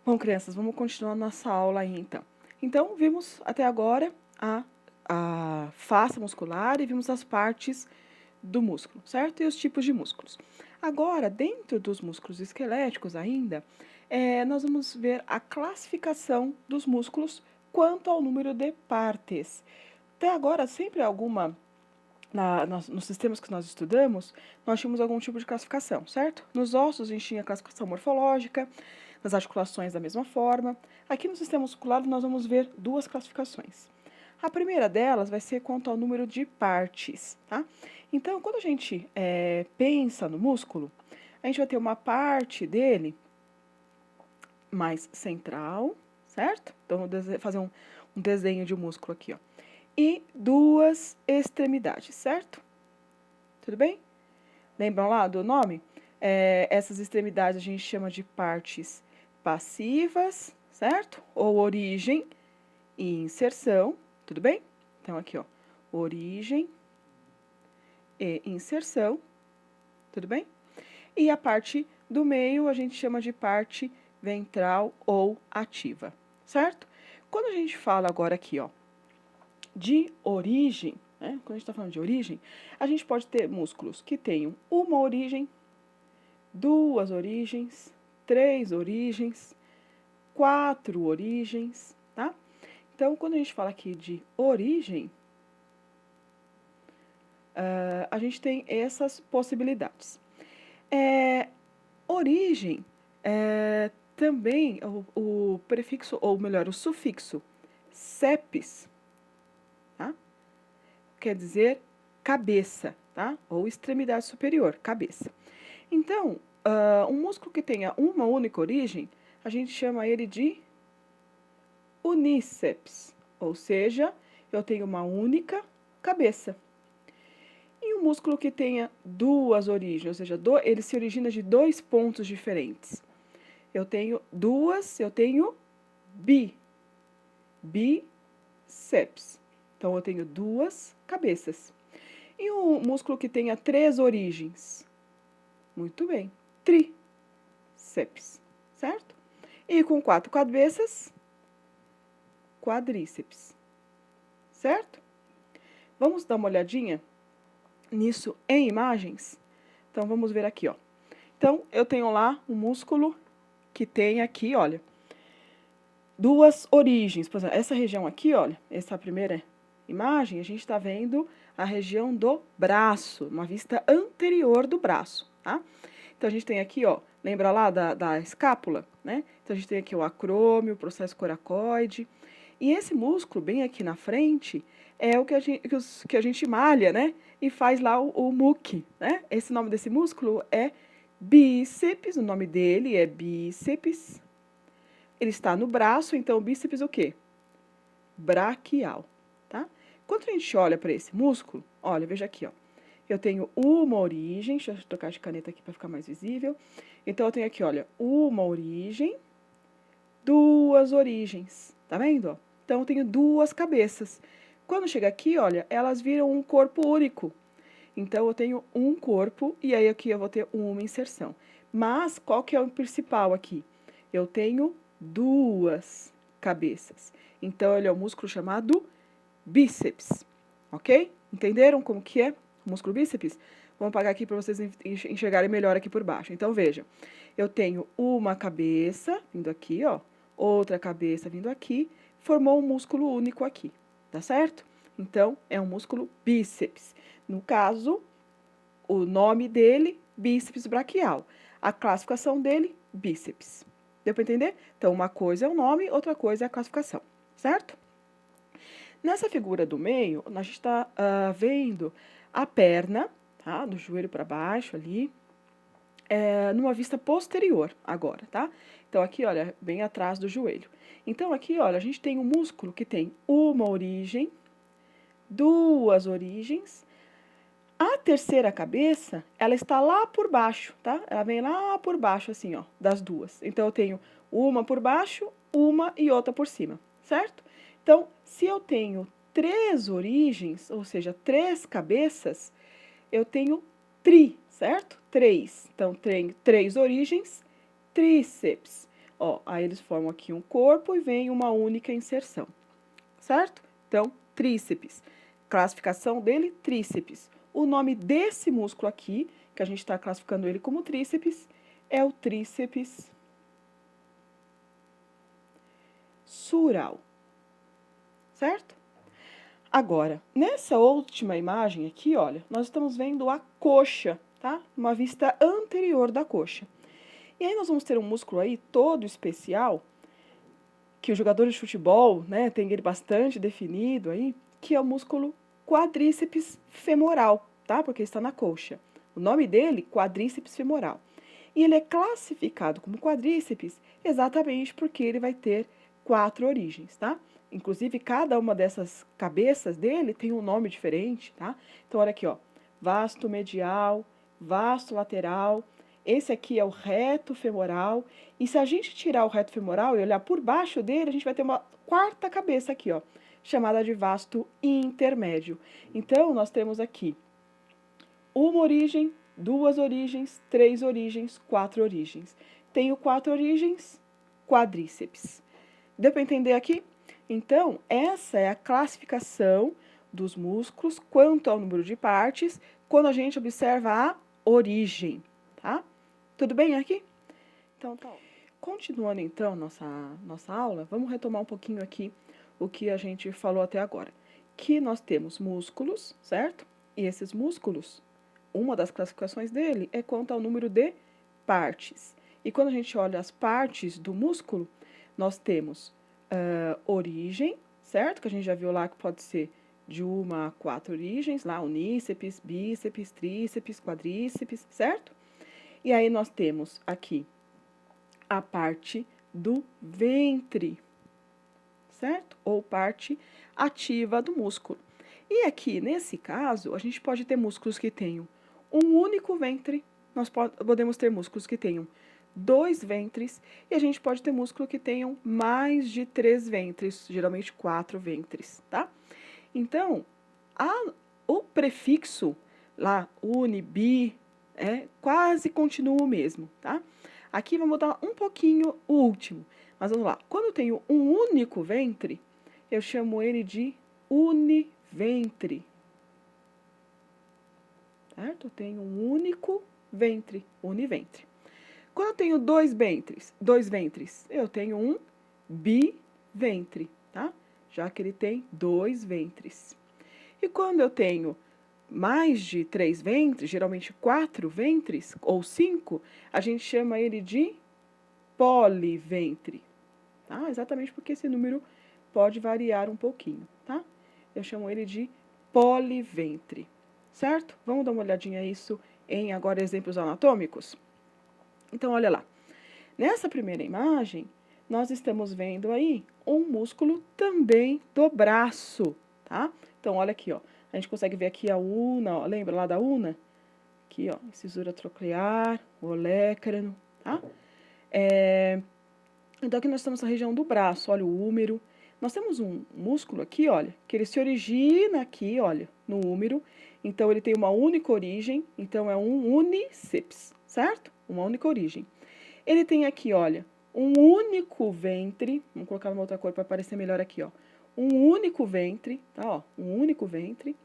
Bom, crianças, vamos continuar nossa aula aí, então. Então, vimos até agora a face muscular e vimos as partes do músculo, certo? E os tipos de músculos. Agora, dentro dos músculos esqueléticos ainda, nós vamos ver a classificação dos músculos quanto ao número de partes. Até agora, sempre alguma nos sistemas que nós estudamos, nós tínhamos algum tipo de classificação, certo? Nos ossos, a gente tinha classificação morfológica, nas articulações da mesma forma. Aqui no sistema muscular, nós vamos ver duas classificações. A primeira delas vai ser quanto ao número de partes, tá? Então, quando a gente pensa no músculo, a gente vai ter uma parte dele mais central, certo? Então, vou fazer um desenho de músculo aqui, ó. E duas extremidades, certo? Tudo bem? Lembram lá do nome? Essas extremidades a gente chama de partes passivas, certo? Ou origem e inserção, tudo bem? Então, aqui, ó, origem e inserção, tudo bem? E a parte do meio a gente chama de parte ventral ou ativa, certo? Quando a gente fala agora aqui, ó, de origem, né? Quando a gente está falando de origem, a gente pode ter músculos que tenham uma origem, duas origens, três origens, quatro origens, tá? Então, quando a gente fala aqui de origem, a gente tem essas possibilidades. Origem, também o prefixo, ou melhor, o sufixo sepes, tá? Quer dizer cabeça, tá? Ou extremidade superior, cabeça. Então, um músculo que tenha uma única origem, a gente chama ele de uníceps, ou seja, eu tenho uma única cabeça. E um músculo que tenha duas origens, ou seja, ele se origina de dois pontos diferentes. Eu tenho bíceps. Então, eu tenho duas cabeças. E um músculo que tenha três origens? Muito bem, tríceps, certo? E com quatro cabeças, quadríceps, certo? Vamos dar uma olhadinha nisso em imagens? Então, vamos ver aqui, ó. Então, eu tenho lá um músculo que tem aqui, olha, duas origens. Por exemplo, essa região aqui, olha, essa primeira imagem, a gente está vendo a região do braço, uma vista anterior do braço, tá? Então, a gente tem aqui, ó, lembra lá da escápula, né? Então, a gente tem aqui o acrômio, o processo coracoide. E esse músculo, bem aqui na frente, é o que a gente malha, né? E faz lá o muque, né? Esse nome desse músculo é bíceps, o nome dele é bíceps. Ele está no braço, então o bíceps o quê? Braquial, tá? Quando a gente olha para esse músculo, olha, veja aqui, ó. Eu tenho uma origem, deixa eu trocar de caneta aqui para ficar mais visível. Então, eu tenho aqui, olha, uma origem, duas origens, tá vendo? Ó? Então, eu tenho duas cabeças. Quando chega aqui, olha, elas viram um corpo único. Então, eu tenho um corpo e aí aqui eu vou ter uma inserção. Mas, qual que é o principal aqui? Eu tenho duas cabeças. Então, ele é um músculo chamado bíceps, ok? Entenderam como que é o músculo bíceps? Vamos apagar aqui para vocês enxergarem melhor aqui por baixo. Então, veja, eu tenho uma cabeça vindo aqui, ó, outra cabeça vindo aqui, formou um músculo único aqui, tá certo? Então, é um músculo bíceps. No caso, o nome dele, bíceps braquial. A classificação dele, bíceps. Deu para entender? Então, uma coisa é o nome, outra coisa é a classificação, certo? Nessa figura do meio, a gente está vendo a perna, tá? Do joelho para baixo ali, numa vista posterior agora, tá? Então, aqui, olha, bem atrás do joelho. Então, aqui, olha, a gente tem um músculo que tem uma origem, duas origens. A terceira cabeça, ela está lá por baixo, tá? Ela vem lá por baixo, assim, ó, das duas. Então, eu tenho uma por baixo, uma e outra por cima, certo? Então, se eu tenho três origens, ou seja, três cabeças, eu tenho certo? Três. Então, tenho três origens, tríceps. Ó, aí eles formam aqui um corpo e vem uma única inserção, certo? Então, tríceps. Classificação dele, tríceps. O nome desse músculo aqui, que a gente está classificando ele como tríceps, é o tríceps sural, certo? Agora, nessa última imagem aqui, olha, nós estamos vendo a coxa, tá? Uma vista anterior da coxa. E aí nós vamos ter um músculo aí todo especial, que os jogadores de futebol, né, tem ele bastante definido aí, que é o músculo quadríceps femoral, tá? Porque está na coxa. O nome dele, quadríceps femoral. E ele é classificado como quadríceps exatamente porque ele vai ter 4 origens, tá? Inclusive, cada uma dessas cabeças dele tem um nome diferente, tá? Então, olha aqui, ó. Vasto medial, vasto lateral. Esse aqui é o reto femoral. E se a gente tirar o reto femoral e olhar por baixo dele, a gente vai ter uma quarta cabeça aqui, ó, chamada de vasto intermédio. Então, nós temos aqui uma origem, 2 origens, 3 origens, 4 origens. Tenho 4 origens, quadríceps. Deu para entender aqui? Então, essa é a classificação dos músculos quanto ao número de partes, quando a gente observa a origem, tá? Tudo bem aqui? Então, tá. Continuando, então, nossa aula, vamos retomar um pouquinho aqui o que a gente falou até agora. Que nós temos músculos, certo? E esses músculos, uma das classificações dele é quanto ao número de partes. E quando a gente olha as partes do músculo, nós temos origem, certo? Que a gente já viu lá que pode ser de 1 a 4 origens, lá uníceps, bíceps, tríceps, quadríceps, certo? E aí nós temos aqui a parte do ventre, certo? Ou parte ativa do músculo. E aqui, nesse caso, a gente pode ter músculos que tenham um único ventre, nós podemos ter músculos que tenham 2 ventres, e a gente pode ter músculo que tenham mais de 3 ventres, geralmente 4 ventres, tá? Então, o prefixo lá, uni, bi, quase continua o mesmo, tá? Aqui vai mudar um pouquinho o último, mas vamos lá. Quando eu tenho um único ventre, eu chamo ele de univentre, certo? Eu tenho um único ventre, univentre. Quando eu tenho dois ventres, eu tenho um biventre, tá? Já que ele tem 2 ventres. E quando eu tenho mais de 3 ventres, geralmente 4 ventres, ou 5, a gente chama ele de poliventre, tá? Exatamente porque esse número pode variar um pouquinho, tá? Eu chamo ele de poliventre, certo? Vamos dar uma olhadinha nisso em agora exemplos anatômicos? Então, olha lá. Nessa primeira imagem, nós estamos vendo aí um músculo também do braço, tá? Então, olha aqui, ó. A gente consegue ver aqui a una, ó. Lembra lá da una? Aqui, ó, incisura troclear, o olecrano, tá? Então, aqui nós estamos na região do braço, olha o úmero. Nós temos um músculo aqui, olha, que ele se origina aqui, olha, no úmero. Então, ele tem uma única origem, então é um uníceps, certo? Uma única origem. Ele tem aqui, olha, um único ventre, vamos colocar uma outra cor para aparecer melhor aqui, ó. Um único ventre, tá, ó, um único ventre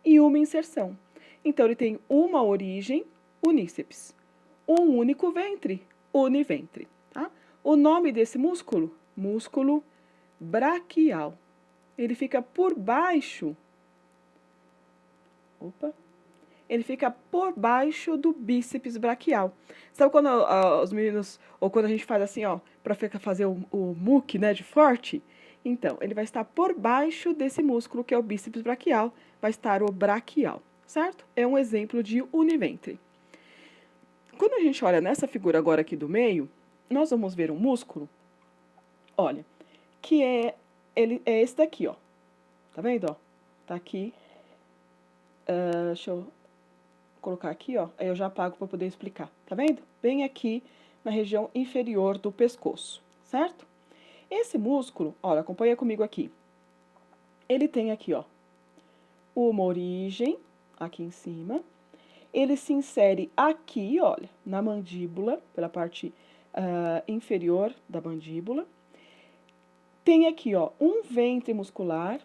e uma inserção. Então, ele tem uma origem, uníceps. Um único ventre, univentre, tá? O nome desse músculo? Músculo braquial. Ele fica por baixo. Opa! Ele fica por baixo do bíceps braquial. Sabe quando os meninos, ou quando a gente faz assim, ó, para fazer o muque, né, de forte? Então, ele vai estar por baixo desse músculo, que é o bíceps braquial, vai estar o braquial, certo? É um exemplo de univentre. Quando a gente olha nessa figura agora aqui do meio, nós vamos ver um músculo, olha, que ele é esse daqui, ó. Tá vendo, ó? Tá aqui. Deixa eu colocar aqui, ó, aí eu já apago para poder explicar, tá vendo? Bem aqui na região inferior do pescoço, certo? Esse músculo, olha, acompanha comigo aqui. Ele tem aqui, ó, uma origem, aqui em cima. Ele se insere aqui, olha, na mandíbula, pela parte inferior da mandíbula. Tem aqui, ó, um ventre muscular,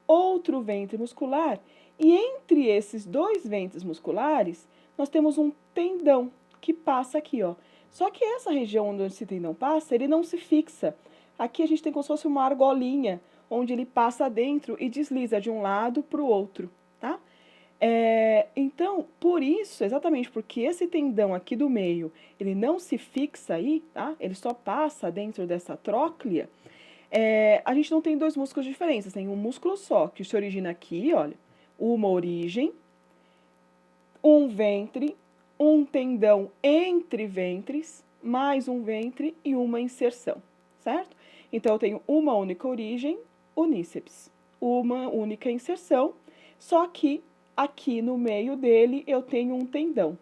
outro ventre muscular, e entre esses dois ventres musculares, nós temos um tendão que passa aqui, ó. Só que essa região onde esse tendão passa, ele não se fixa. Aqui a gente tem como se fosse uma argolinha, onde ele passa dentro e desliza de um lado para o outro, tá? Então, por isso, exatamente porque esse tendão aqui do meio, ele não se fixa aí, tá? Ele só passa dentro dessa tróclea. A gente não tem dois músculos diferentes, tem um músculo só, que se origina aqui, olha, uma origem, um ventre, um tendão entre ventres, mais um ventre e uma inserção, certo? Então, eu tenho uma única origem, uníceps, uma única inserção, só que aqui no meio dele eu tenho um tendão.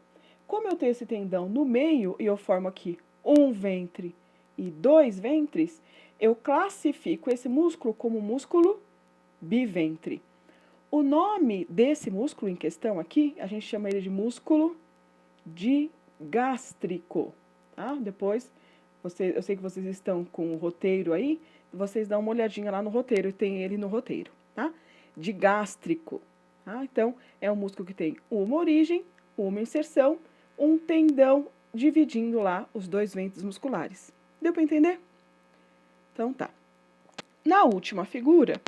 Como eu tenho esse tendão no meio e eu formo aqui um ventre e dois ventres, eu classifico esse músculo como músculo biventre. O nome desse músculo em questão aqui, a gente chama ele de músculo digástrico, tá? Depois, eu sei que vocês estão com o roteiro aí, vocês dão uma olhadinha lá no roteiro, tem ele no roteiro, tá? Digástrico, tá? Então, é um músculo que tem uma origem, uma inserção, um tendão dividindo lá os dois ventres musculares. Deu para entender? Então, tá. Na última figura,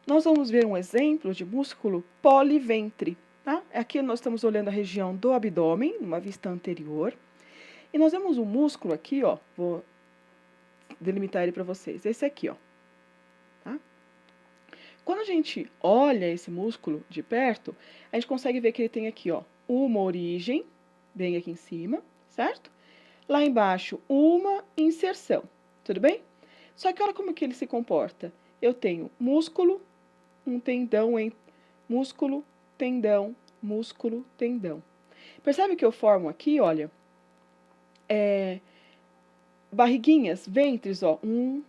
nós vamos ver um exemplo de músculo poliventre, tá? Aqui nós estamos olhando a região do abdômen, numa vista anterior. E nós vemos um músculo aqui, ó, vou delimitar ele para vocês. Esse aqui, ó, tá? Quando a gente olha esse músculo de perto, a gente consegue ver que ele tem aqui, ó, uma origem, bem aqui em cima, certo? Lá embaixo, uma inserção, tudo bem? Só que olha como que ele se comporta. Eu tenho músculo, um tendão, músculo, tendão, músculo, tendão. Percebe que eu formo aqui, olha, barriguinhas, ventres, ó, 1,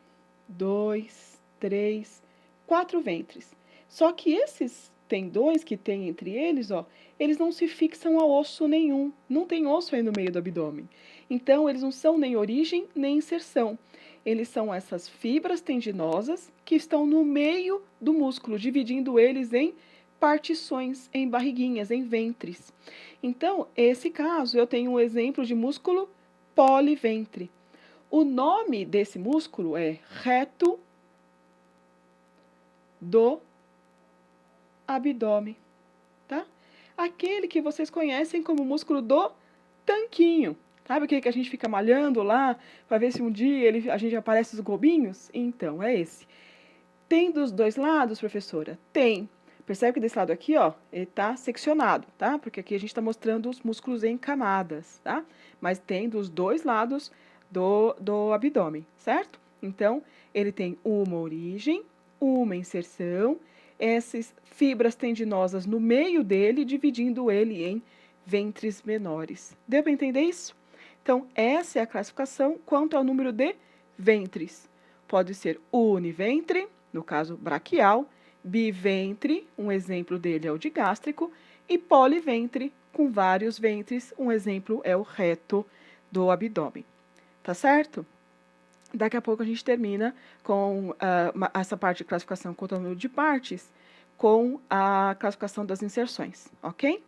2, 3, 4 ventres. Só que esses tendões que tem entre eles, ó, eles não se fixam a osso nenhum. Não tem osso aí no meio do abdômen. Então, eles não são nem origem, nem inserção. Eles são essas fibras tendinosas que estão no meio do músculo, dividindo eles em partições, em barriguinhas, em ventres. Então, esse caso, eu tenho um exemplo de músculo poliventre. O nome desse músculo é reto do abdômen, tá? Aquele que vocês conhecem como músculo do tanquinho. Sabe aquele que a gente fica malhando lá, para ver se um dia a gente aparece os globinhos? Então, é esse. Tem dos dois lados, professora? Tem. Percebe que desse lado aqui, ó, ele tá seccionado, tá? Porque aqui a gente está mostrando os músculos em camadas, tá? Mas tem dos dois lados do abdômen, certo? Então, ele tem uma origem, uma inserção, essas fibras tendinosas no meio dele, dividindo ele em ventres menores. Deu para entender isso? Então, essa é a classificação quanto ao número de ventres. Pode ser univentre, no caso braquial, biventre, um exemplo dele é o digástrico, e poliventre, com vários ventres, um exemplo é o reto do abdômen. Tá certo? Daqui a pouco a gente termina com essa parte de classificação quanto ao número de partes, com a classificação das inserções, ok?